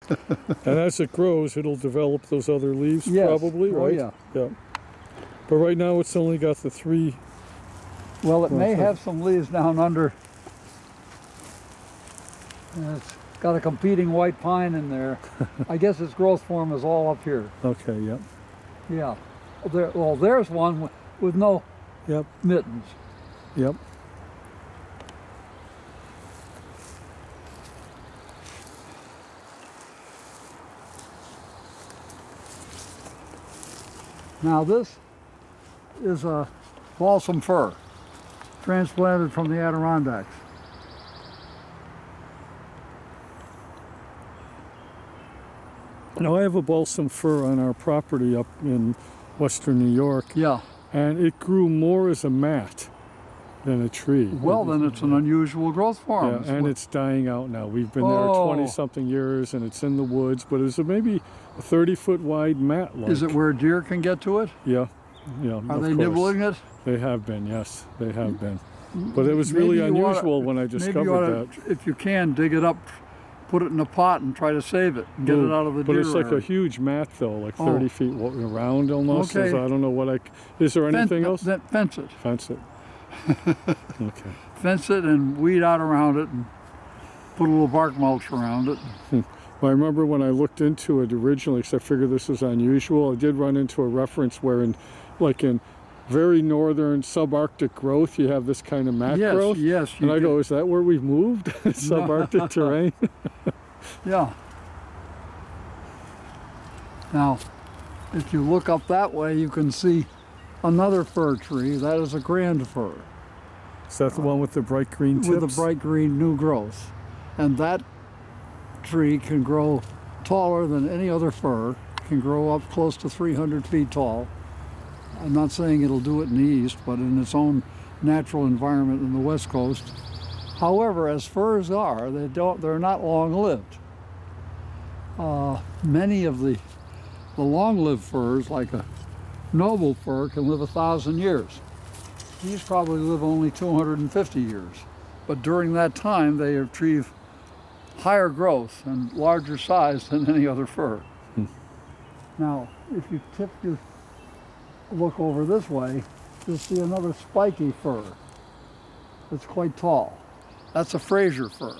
And as it grows, it'll develop those other leaves, Yes. probably, right? Oh, yeah. Yeah. But right now, it's only got the 3. Well, it may have some leaves down under. And it's got a competing white pine in there. I guess its growth form is all up here. Okay, yep. Yeah. Well, there's one with no Yep, mittens. yep. Now this is a balsam fir, transplanted from the Adirondacks. Now, I have a balsam fir on our property up in western New York, Yeah. and it grew more as a mat than a tree. Well, then it's an unusual growth form. Yeah, and it's dying out now. We've been there 20-something years, and it's in the woods, but it's maybe a 30-foot wide mat. Is it where deer can get to it? Yeah, yeah. Are they nibbling it? They have been, yes, they have been. But it was really unusual when I discovered that. If you can, dig it up, put it in a pot, and try to save it, and get it out of the deer But it's like area. a huge mat, though, like 30 feet around almost. Okay. So I don't know what is there anything else? Then fence it. Fence it. Okay. Fence it and weed out around it, and put a little bark mulch around it. Well, I remember when I looked into it originally, because I figured this was unusual, I did run into a reference where in very northern subarctic growth, you have this kind of mat growth. Yes, and I go, is that where we've moved? Subarctic terrain? Yeah. Now, if you look up that way, you can see another fir tree. That is a grand fir. Is that the one with the bright green tips? With the bright green new growth. And that tree can grow taller than any other fir, can grow up close to 300 feet tall. I'm not saying it'll do it in the east, but in its own natural environment in the west coast. However, as firs are, they're not long-lived. Many of the long-lived firs, like a noble fir, can live 1,000 years. These probably live only 250 years. But during that time, they achieve higher growth and larger size than any other fir. Now, if you look over this way, you'll see another spiky fir that's quite tall. That's a Fraser fir.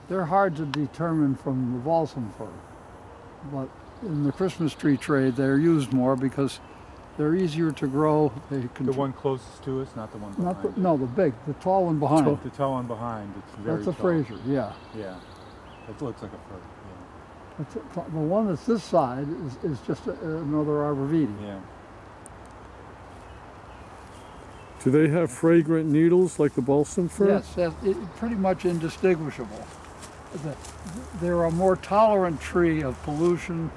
They're hard to determine from the balsam fir, but in the Christmas tree trade, they're used more because they're easier to grow. The one closest to us, not the one behind. The tall one behind. The tall one behind, it's very That's a tall. Fraser, yeah. Yeah, it looks like a fir, The one that's this side is just another arborvitae. yeah. Do they have fragrant needles like the balsam fir? Yes, pretty much indistinguishable. They're a more tolerant tree of pollution.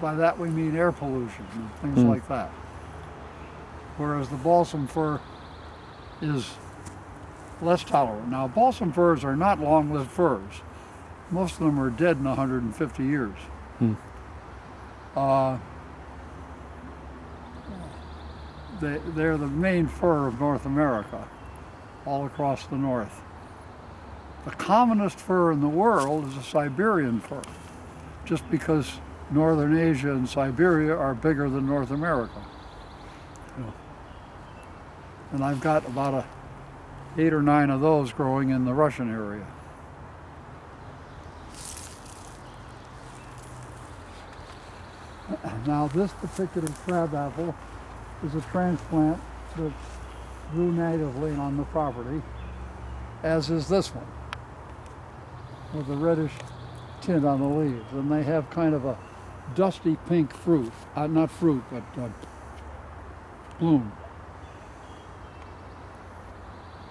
By that we mean air pollution and things like that. Whereas the balsam fir is less tolerant. Now, balsam firs are not long-lived firs. Most of them are dead in 150 years. They're the main fir of North America, all across the north. The commonest fir in the world is a Siberian fir, just because Northern Asia and Siberia are bigger than North America. And I've got about 8 or 9 of those growing in the Russian area. Now, this particular crabapple is a transplant that grew natively on the property, as is this one, with a reddish tint on the leaves. And they have kind of a dusty pink fruit, not fruit, but bloom.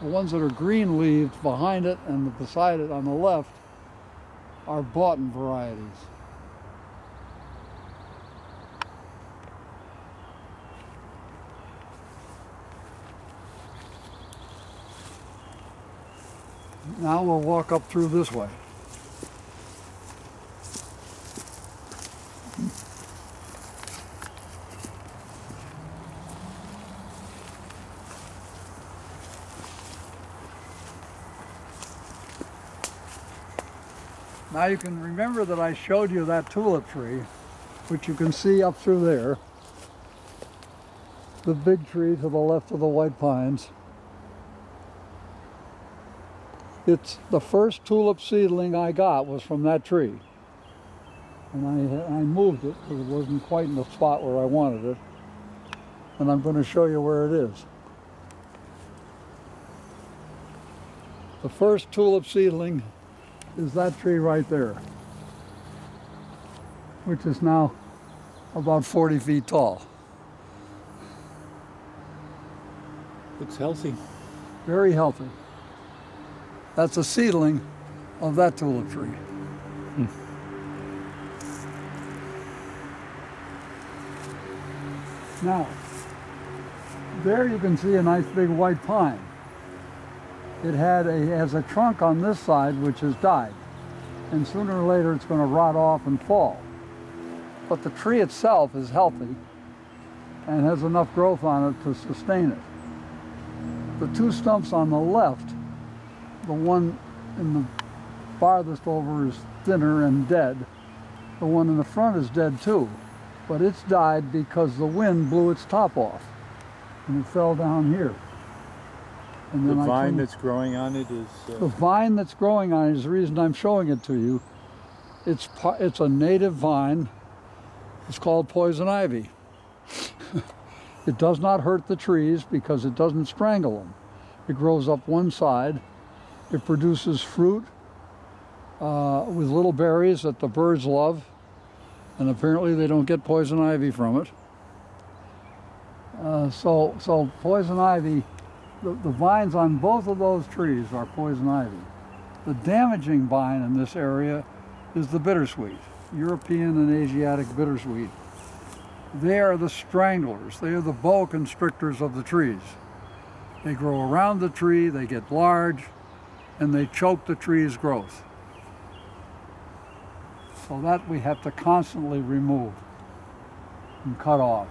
The ones that are green-leaved behind it and beside it on the left are Boughton varieties. Now we'll walk up through this way. Now you can remember that I showed you that tulip tree, which you can see up through there. The big tree to the left of the white pines. It's the first tulip seedling I got was from that tree. And I moved it because it wasn't quite in the spot where I wanted it. And I'm going to show you where it is. The first tulip seedling is that tree right there, which is now about 40 feet tall. Looks healthy. Very healthy. That's a seedling of that tulip tree. Now, there you can see a nice big white pine. It has a trunk on this side which has died, and sooner or later it's going to rot off and fall. But the tree itself is healthy and has enough growth on it to sustain it. The two stumps on the left, the one in the farthest over is thinner and dead. The one in the front is dead too, but it's died because the wind blew its top off and it fell down here. And The then vine that's growing on it is... The vine that's growing on it is the reason I'm showing it to you. It's a native vine. It's called poison ivy. It does not hurt the trees because it doesn't strangle them. It grows up one side. It produces fruit with little berries that the birds love, and apparently they don't get poison ivy from it. So poison ivy, the vines on both of those trees are poison ivy. The damaging vine in this area is the bittersweet, European and Asiatic bittersweet. They are the stranglers. They are the boa constrictors of the trees. They grow around the tree, they get large, and they choke the tree's growth. So that we have to constantly remove and cut off.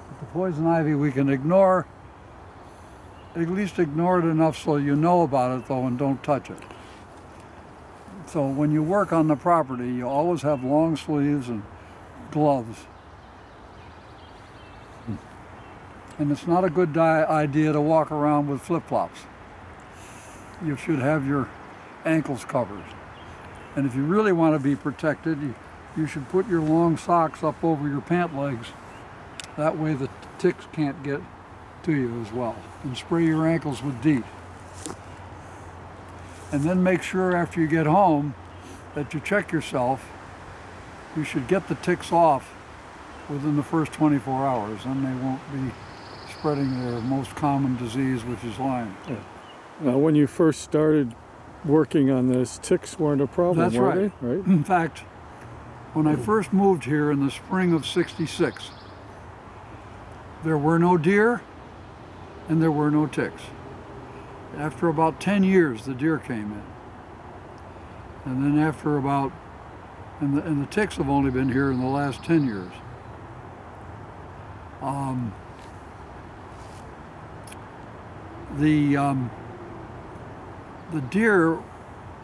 But the poison ivy we can ignore, at least ignore it enough so you know about it though and don't touch it. So when you work on the property, you always have long sleeves and gloves. And it's not a good idea to walk around with flip-flops. You should have your ankles covered. And if you really want to be protected, you should put your long socks up over your pant legs. That way the ticks can't get to you as well. And spray your ankles with DEET. And then make sure after you get home that you check yourself. You should get the ticks off within the first 24 hours, and they won't be spreading their most common disease, which is Lyme. Yeah. Now, when you first started working on this, ticks weren't a problem, That's were right. they? Right? In fact, when I first moved here in the spring of '66, there were no deer and there were no ticks. After about 10 years, the deer came in. And then after about, and the ticks have only been here in the last 10 years. The deer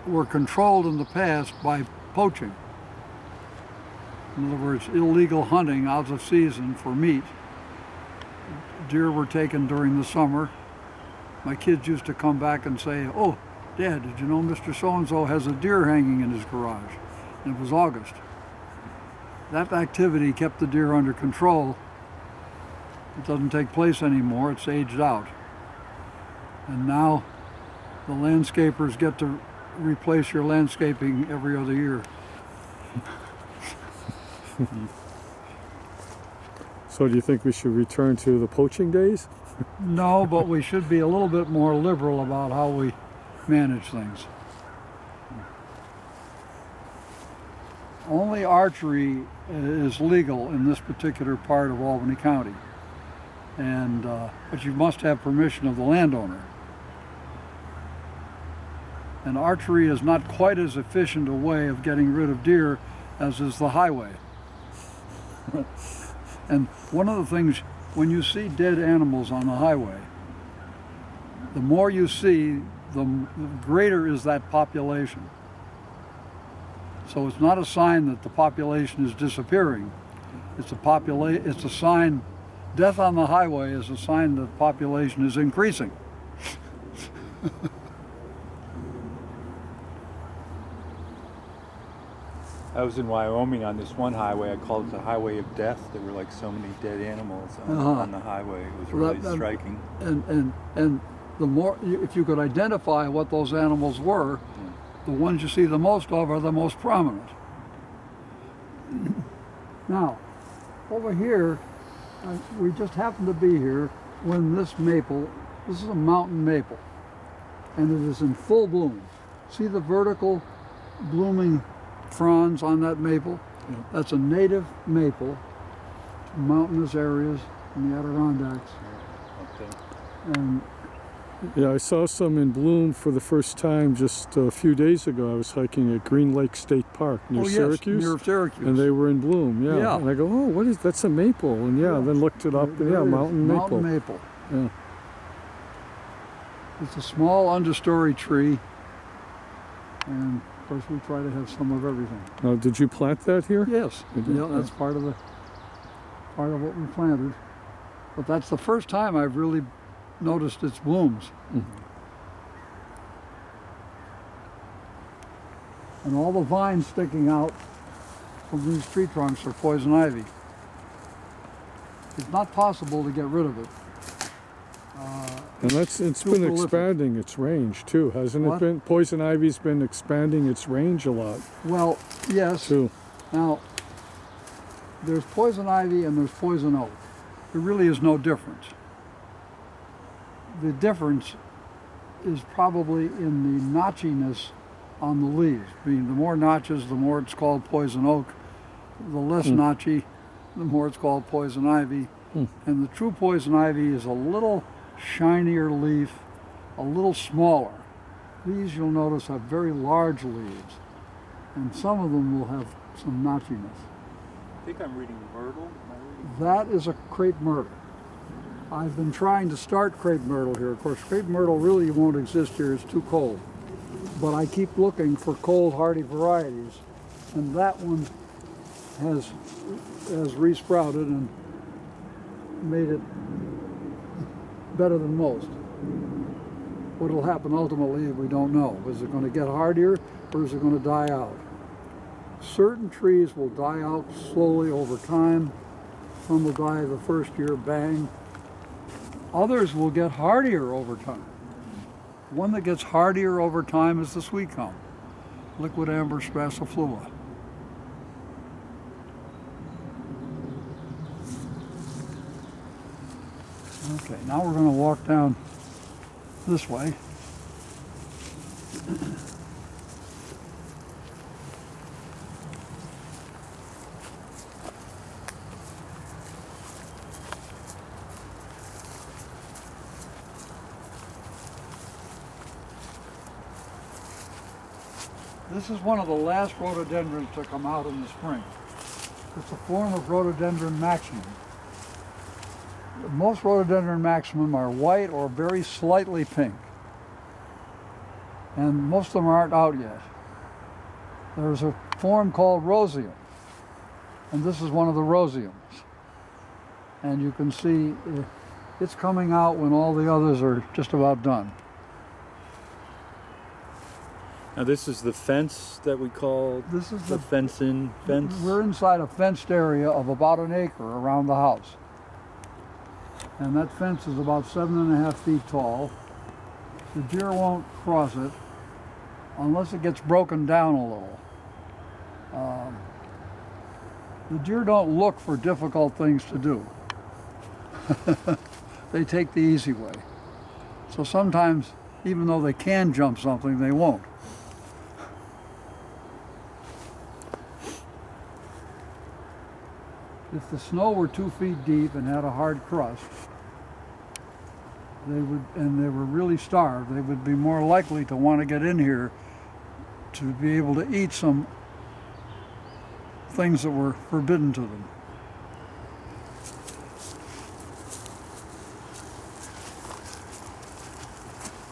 were controlled in the past by poaching. In other words, illegal hunting out of season for meat. Deer were taken during the summer. My kids used to come back and say, "Oh, Dad, did you know Mr. So-and-so has a deer hanging in his garage?" And it was August. That activity kept the deer under control. It doesn't take place anymore, it's aged out. And now the landscapers get to replace your landscaping every other year. So do you think we should return to the poaching days? No, but we should be a little bit more liberal about how we manage things. Only archery is legal in this particular part of Albany County, and but you must have permission of the landowner. And archery is not quite as efficient a way of getting rid of deer as is the highway. And one of the things, when you see dead animals on the highway, the more you see, the greater is that population. So it's not a sign that the population is disappearing. It's a sign, death on the highway is a sign that the population is increasing. I was in Wyoming on this one highway. I called it the highway of death. There were like so many dead animals on the highway. It was Well, really striking. And the more, if you could identify what those animals were, the ones you see the most of are the most prominent. Now, over here, we just happened to be here when this is a mountain maple, and it is in full bloom. See the vertical blooming fronds on that maple? Yeah. That's a native maple, mountainous areas in the Adirondacks. Okay. And Yeah, I saw some in bloom for the first time just a few days ago. I was hiking at Green Lake State Park near Syracuse. Near Syracuse. And they were in bloom, yeah. Yeah. And I go, oh, that's a maple. And yeah, then looked it up, and There it is, mountain maple. Mountain maple. Yeah. It's a small understory tree, and of course we try to have some of everything. Now, did you plant that here? Yes, You did? yeah, that's part of what we planted. But that's the first time I've really noticed its blooms. And all the vines sticking out from these tree trunks are poison ivy. It's not possible to get rid of it. And it's too been prolific. expanding its range too, hasn't What? it been? Poison ivy's been expanding its range a lot Well, yes. too. Now, there's poison ivy and there's poison oak. There really is no difference. The difference is probably in the notchiness on the leaves. Being the more notches, the more it's called poison oak. The less notchy, the more it's called poison ivy. And the true poison ivy is a little shinier leaf, a little smaller. These, you'll notice, have very large leaves, and some of them will have some notchiness. I think I'm reading myrtle. Am I reading? That is a crepe myrtle. I've been trying to start crepe myrtle here. Of course, crepe myrtle really won't exist here. It's too cold. But I keep looking for cold hardy varieties, and that one has resprouted and made it better than most. What will happen ultimately, we don't know. Is it going to get hardier, or is it going to die out? Certain trees will die out slowly over time. Some will die the first year, bang. Others will get hardier over time. One that gets hardier over time is the sweet gum, liquid amber spassiflua. Okay, now we're going to walk down this way. This is one of the last rhododendrons to come out in the spring. It's a form of rhododendron maximum. Most rhododendron maximum are white or very slightly pink. And most of them aren't out yet. There's a form called roseum. And this is one of the roseums. And you can see it's coming out when all the others are just about done. Now this is the fence that we call This is the fence-in fence. We're inside a fenced area of about an acre around the house. And that fence is about 7.5 feet tall. The deer won't cross it unless it gets broken down a little. The deer don't look for difficult things to do. They take the easy way. So sometimes, even though they can jump something, they won't. If the snow were 2 feet deep and had a hard crust, and they were really starved, they would be more likely to want to get in here to be able to eat some things that were forbidden to them.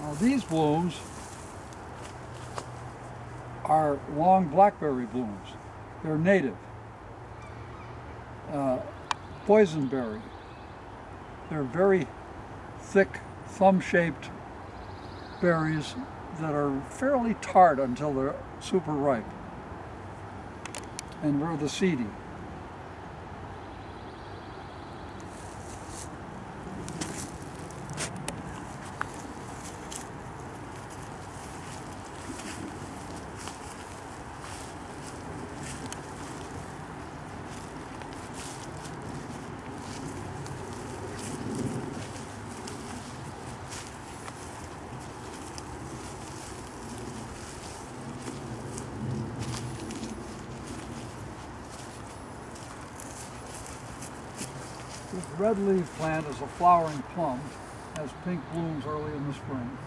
Now these blooms are long blackberry blooms. They're native. Poisonberry. They're very thick, thumb-shaped berries that are fairly tart until they're super ripe. And we're the seedy. This red leaf plant is a flowering plum, has pink blooms early in the spring.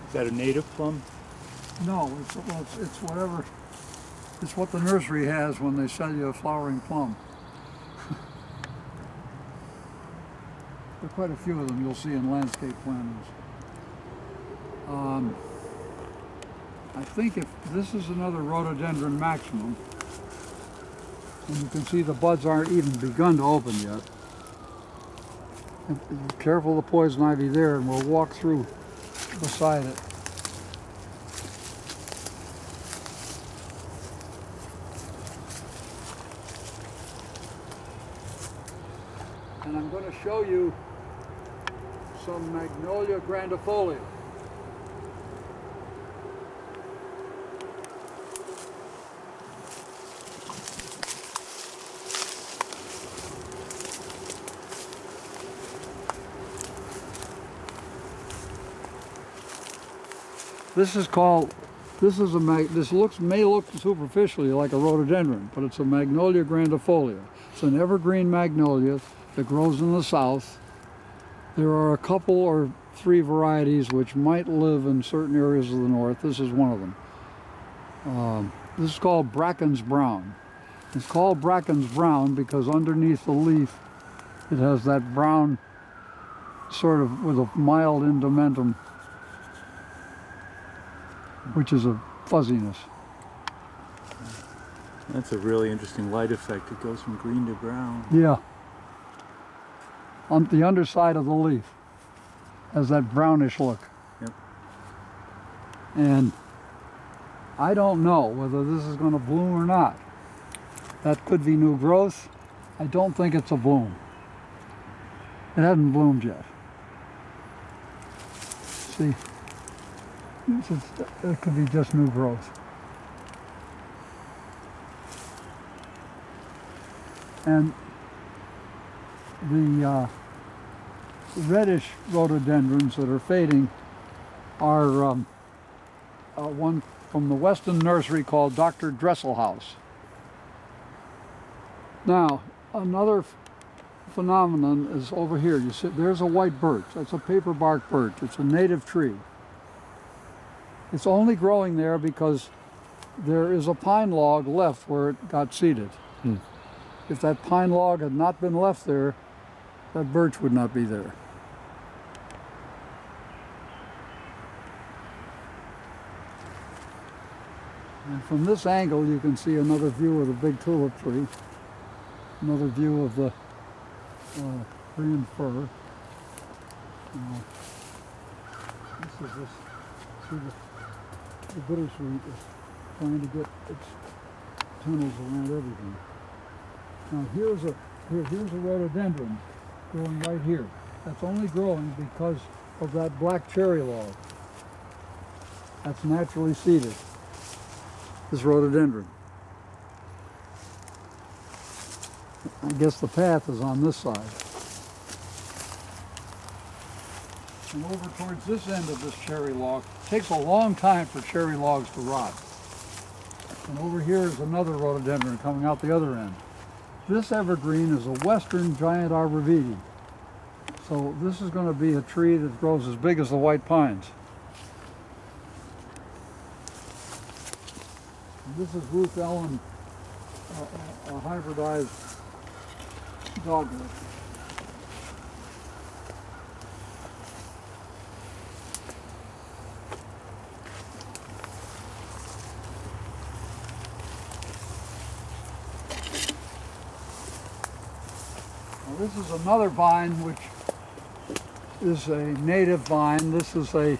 Is that a native plum? No, it's whatever, it's what the nursery has when they sell you a flowering plum. There are quite a few of them you'll see in landscape planners. I think if this is another rhododendron maximum, and you can see the buds aren't even begun to open yet. And be careful of the poison ivy there, and we'll walk through beside it. And I'm going to show you some Magnolia grandifolia. This may look superficially like a rhododendron, but it's a Magnolia grandifolia. It's an evergreen magnolia that grows in the south. There are a couple or three varieties which might live in certain areas of the north. This is one of them. This is called Bracken's Brown. It's called Bracken's Brown because underneath the leaf it has that brown sort of with a mild indumentum, which is a fuzziness. That's a really interesting light effect. It goes from green to brown. Yeah. On the underside of the leaf has that brownish look. Yep. And I don't know whether this is going to bloom or not. That could be new growth. I don't think it's a bloom. It hasn't bloomed yet. See? It could be just new growth. And the reddish rhododendrons that are fading are one from the Weston nursery called Dr. Dresselhaus. Now, another phenomenon is over here. You see, there's a white birch. That's a paperbark birch. It's a native tree. It's only growing there because there is a pine log left where it got seeded. If that pine log had not been left there, that birch would not be there. And from this angle you can see another view of the big tulip tree, another view of the Korean fir. This is the bittersweet is trying to get its tunnels around everything. Now here's a rhododendron growing right here. That's only growing because of that black cherry log. That's naturally seeded. This rhododendron. I guess the path is on this side. And over towards this end of this cherry log, it takes a long time for cherry logs to rot. And over here is another rhododendron coming out the other end. This evergreen is a western giant arborvitae. So this is going to be a tree that grows as big as the white pines. And this is Ruth Ellen, a hybridized dogwood. This is another vine which is a native vine. This is a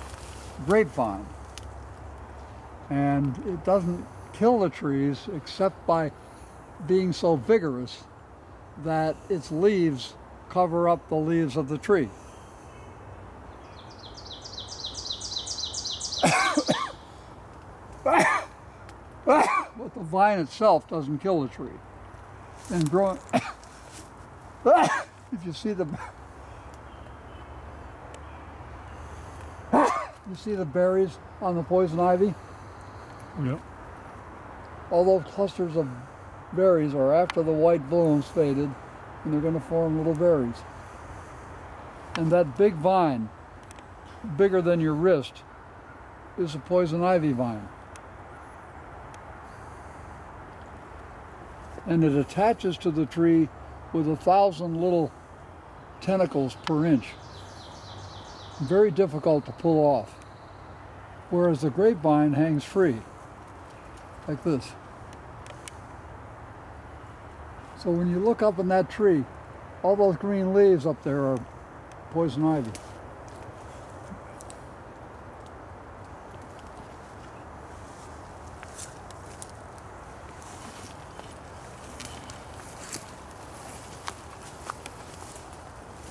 grapevine. And it doesn't kill the trees except by being so vigorous that its leaves cover up the leaves of the tree. But the vine itself doesn't kill the tree. And growing, if you see the berries on the poison ivy? Yep. All those clusters of berries are after the white blooms faded, and they're going to form little berries. And that big vine, bigger than your wrist, is a poison ivy vine. And it attaches to the tree with 1,000 little tentacles per inch. Very difficult to pull off. Whereas the grapevine hangs free, like this. So when you look up in that tree, all those green leaves up there are poison ivy.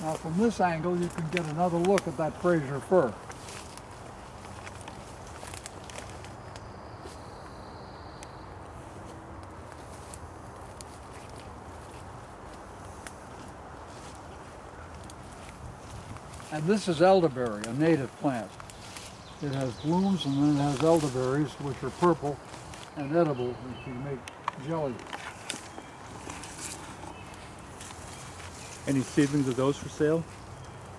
Now from this angle you can get another look at that Fraser fir. And this is elderberry, a native plant. It has blooms and then it has elderberries, which are purple and edible, which you make jelly. Any seedlings of those for sale?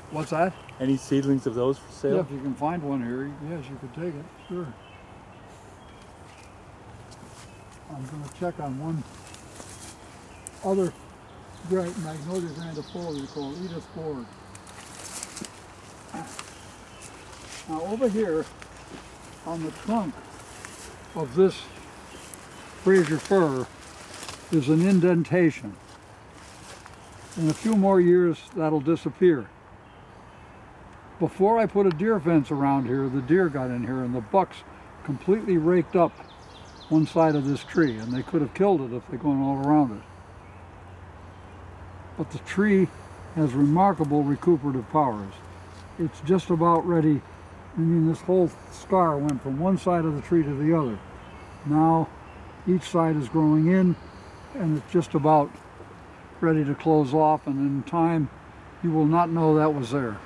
What's that? Any seedlings of those for sale? Yeah, if you can find one here, yes, you could take it, sure. I'm going to check on one other magnolia grandifolia called Edith Ford. Now over here on the trunk of this Fraser fir is an indentation. In a few more years that'll disappear. Before I put a deer fence around here, the deer got in here and the bucks completely raked up one side of this tree, and they could have killed it if they'd gone all around it. But the tree has remarkable recuperative powers. It's just about ready. I mean, this whole scar went from one side of the tree to the other. Now each side is growing in and it's just about ready to close off, and in time you will not know that was there.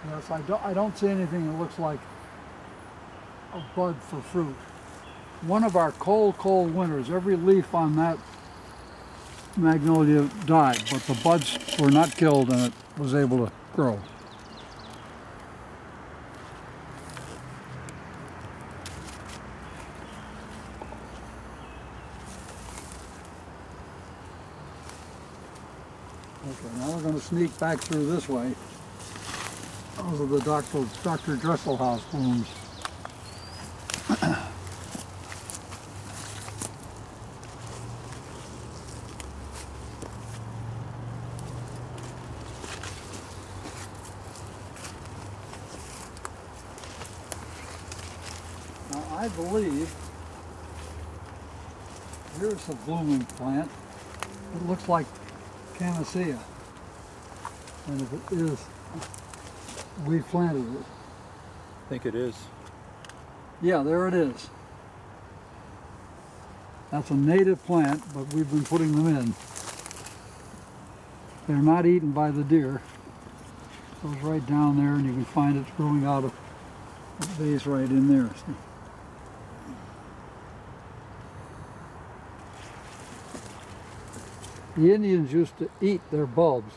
Yes, I don't see anything that looks like a bud for fruit. One of our cold winters, every leaf on that magnolia died, but the buds were not killed and it was able to grow. Okay, now we're going to sneak back through this way. Those are the Dr. Dresselhaus blooms. Now I believe here's a blooming plant. It looks like Canacia. And if it is, we planted it. I think it is. Yeah, there it is. That's a native plant, but we've been putting them in. They're not eaten by the deer. It goes right down there, and you can find it growing out of the vase right in there. See? The Indians used to eat their bulbs.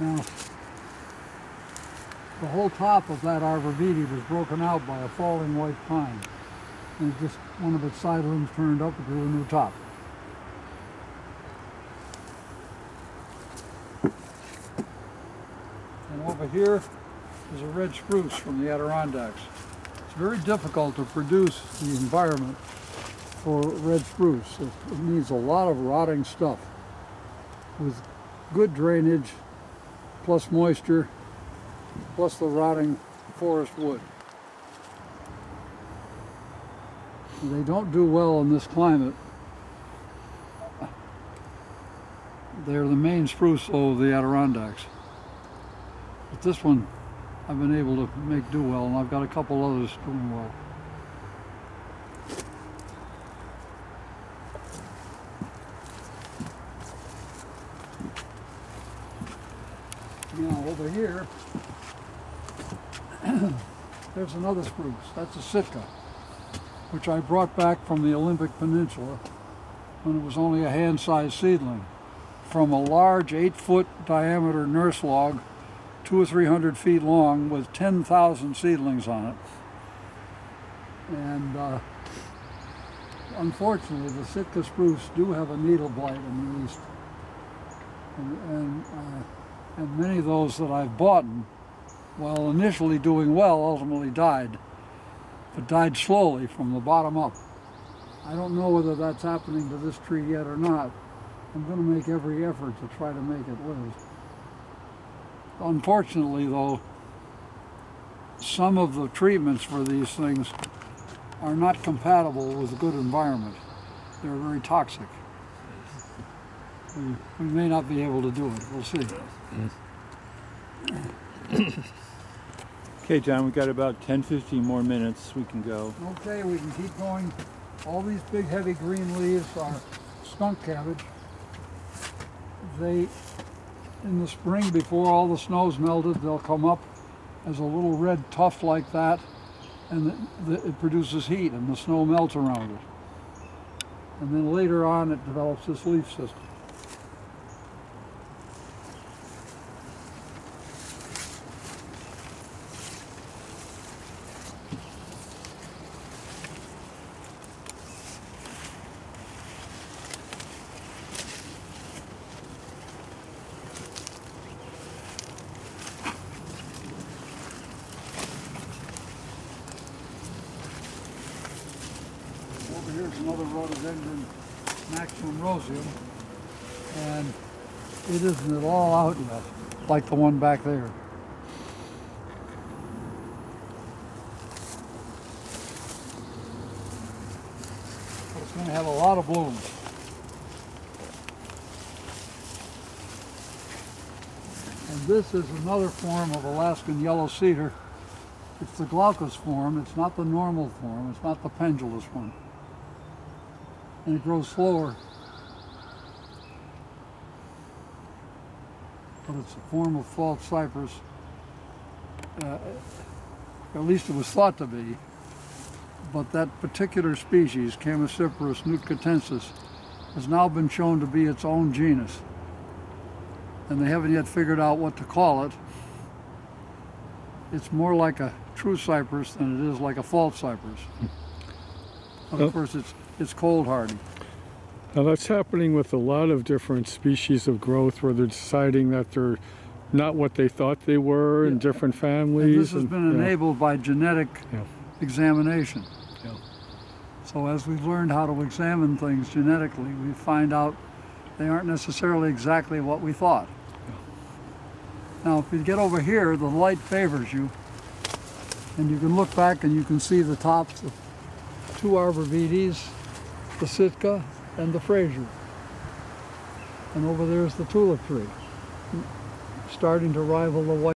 Now, the whole top of that arborvitae was broken out by a falling white pine. And just one of its side limbs turned up, it grew a new top. And over here is a red spruce from the Adirondacks. It's very difficult to produce the environment for red spruce. It needs a lot of rotting stuff with good drainage, plus moisture, plus the rotting forest wood. They don't do well in this climate. They're the main spruce of the Adirondacks. But this one I've been able to make do well, and I've got a couple others doing well. Now over here, there's another spruce. That's a Sitka, which I brought back from the Olympic Peninsula when it was only a hand-sized seedling, from a large 8-foot diameter nurse log, 200 or 300 feet long, with 10,000 seedlings on it. And unfortunately, the Sitka spruce do have a needle blight in the east, and many of those that I've bought, while initially doing well, ultimately died, but died slowly from the bottom up. I don't know whether that's happening to this tree yet or not. I'm going to make every effort to try to make it live. Unfortunately, though, some of the treatments for these things are not compatible with a good environment. They're very toxic. We may not be able to do it. We'll see. Okay, John, we've got about 10-15 more minutes. We can go. Okay, we can keep going. All these big, heavy green leaves are skunk cabbage. They, in the spring, before all the snow's melted, they'll come up as a little red tuft like that, and it produces heat, and the snow melts around it. And then later on, it develops this leaf system. Here's another rhododendron, maximum roseum, and it isn't at all out yet, like the one back there. But it's going to have a lot of blooms. And this is another form of Alaskan yellow cedar. It's the glaucous form. It's not the normal form. It's not the pendulous one. And it grows slower, but it's a form of false cypress. At least it was thought to be, but that particular species, Chamaecyparis nuitcatensis, has now been shown to be its own genus, and they haven't yet figured out what to call it. It's more like a true cypress than it is like a false cypress. But of course, it's cold hardy. Now that's happening with a lot of different species of growth where they're deciding that they're not what they thought they were in different families. And this has been enabled by genetic examination. Yeah. So as we've learned how to examine things genetically, we find out they aren't necessarily exactly what we thought. Yeah. Now if you get over here, the light favors you, and you can look back and you can see the tops of 2 arborvitaes, the Sitka and the Fraser. And over there's the tulip tree, starting to rival the white.